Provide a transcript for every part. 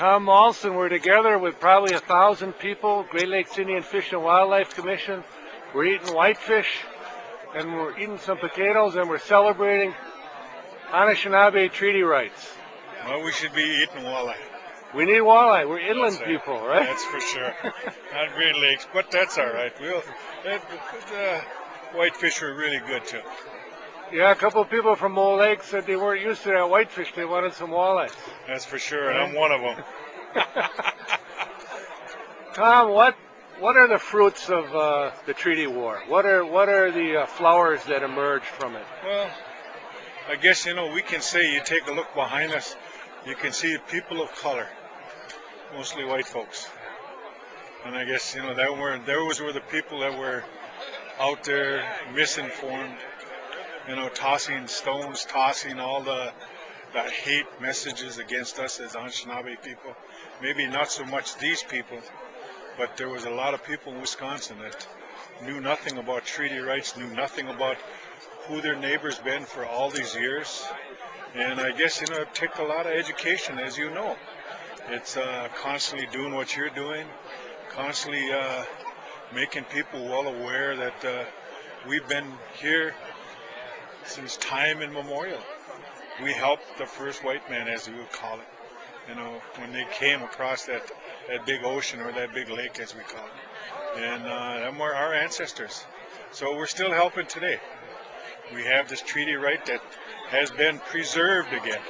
Tom Maulson, we're together with probably 1,000 people, Great Lakes Indian Fish and Wildlife Commission. We're eating whitefish, and we're eating some potatoes, and we're celebrating Anishinaabe treaty rights. Well, we should be eating walleye. We need walleye. We're inland people, right? That's for sure. Not Great Lakes, but that's all right. Whitefish are really good too. Yeah, a couple of people from Mole Lake said they weren't used to that whitefish. They wanted some walleye. That's for sure, and I'm one of them. Tom, what are the fruits of the treaty war? What are the flowers that emerged from it? Well, I guess, we can say, you take a look behind us, you can see people of color, mostly white folks. And I guess, those were the people that were out there misinformed, tossing stones, tossing all the hate messages against us as Anishinaabe people. Maybe not so much these people, but there was a lot of people in Wisconsin that knew nothing about treaty rights, knew nothing about who their neighbors been for all these years. And I guess, it took a lot of education, as you know. It's constantly doing what you're doing, constantly making people well aware that we've been here since time immemorial. We helped the first white man, as we would call it, when they came across that big ocean, or that big lake, as we call it. And them were our ancestors. So we're still helping today. We have this treaty right that has been preserved again.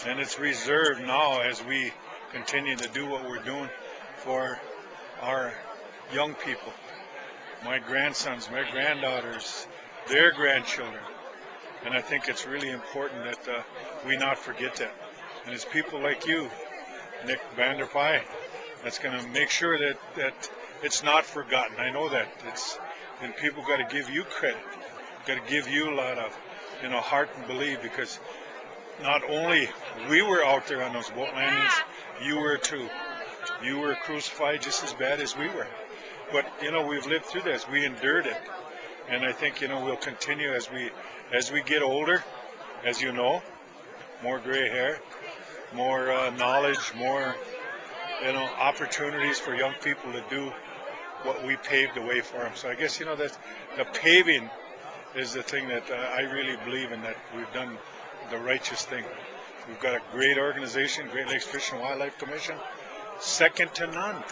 And it's reserved now as we continue to do what we're doing for our young people, my grandsons, my granddaughters, their grandchildren. And I think it's really important that we not forget that. And it's people like you, Nick Vanderpye, that's going to make sure that it's not forgotten. I know that. And people got to give you credit, got to give you a lot of heart and belief, because not only we were out there on those boat landings, you were too. You were crucified just as bad as we were. But we've lived through this. We endured it. And I think we'll continue as we get older, as you know, more gray hair, more knowledge, more opportunities for young people to do what we paved the way for them. So I guess that the paving is the thing that I really believe in, that we've done the righteous thing. We've got a great organization, Great Lakes Fish and Wildlife Commission, second to none.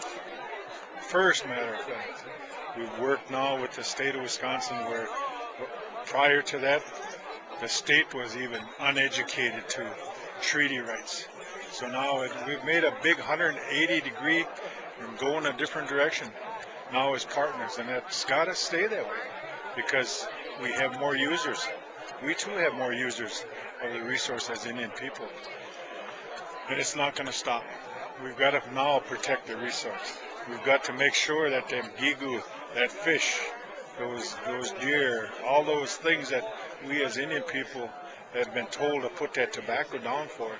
First, matter of fact. We've worked now with the state of Wisconsin, where prior to that, the state was even uneducated to treaty rights. So now we've made a big 180-degree and go in a different direction now as partners, and that's got to stay that way, because we have more users. We too have more users of the resource as Indian people, and it's not going to stop. We've got to now protect the resource. We've got to make sure that them gigu, that fish, those deer, all those things that we as Indian people have been told to put that tobacco down for,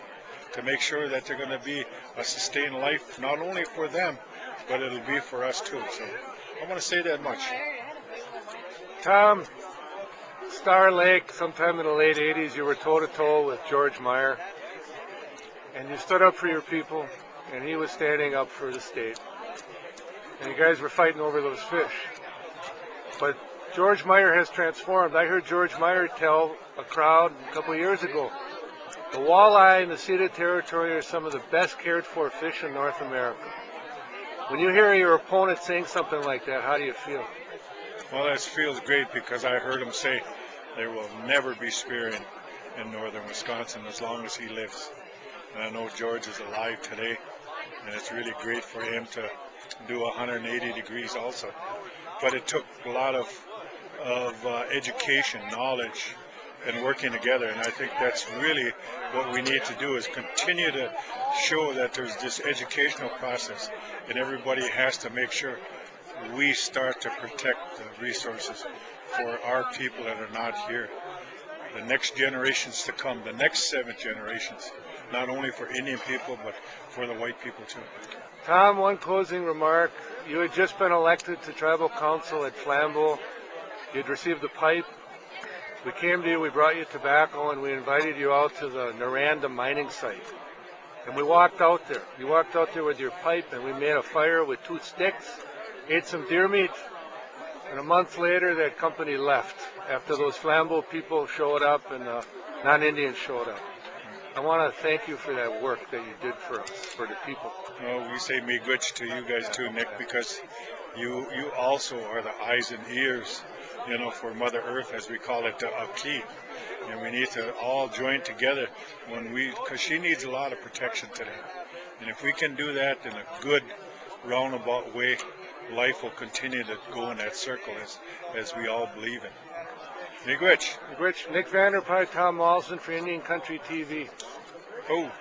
to make sure that they're going to be a sustained life, not only for them, but it'll be for us too. So I want to say that much. Tom, Star Lake, sometime in the late 80s, you were toe-to-toe with George Meyer, and you stood up for your people, and he was standing up for the state. And you guys were fighting over those fish. But George Meyer has transformed. I heard George Meyer tell a crowd a couple of years ago, the walleye in the ceded territory are some of the best cared for fish in North America. When you hear your opponent saying something like that, how do you feel? Well, that feels great, because I heard him say there will never be spearing in northern Wisconsin as long as he lives. And I know George is alive today, and it's really great for him to do 180 degrees also. But it took a lot of education, knowledge, and working together. And I think that's really what we need to do, is continue to show that there's this educational process, and everybody has to make sure we start to protect the resources for our people that are not here. The next generations to come, the next 7 generations, not only for Indian people, but for the white people too. Tom, one closing remark. You had just been elected to tribal council at Flambeau. You'd received the pipe. We came to you, we brought you tobacco, and we invited you out to the Noranda mining site. And we walked out there. You walked out there with your pipe, and we made a fire with 2 sticks, ate some deer meat, and a month later that company left after those Flambeau people showed up and non-Indians showed up. I want to thank you for that work that you did for us, for the people. Well, we say miigwech to you guys too, Nick, because you also are the eyes and ears, for Mother Earth, as we call it, a key. And we need to all join together because she needs a lot of protection today. And if we can do that in a good, roundabout way, life will continue to go in that circle as we all believe in. Miigwech. Miigwech. Nick Vanderpye, Tom Maulson for Indian Country TV. Oh.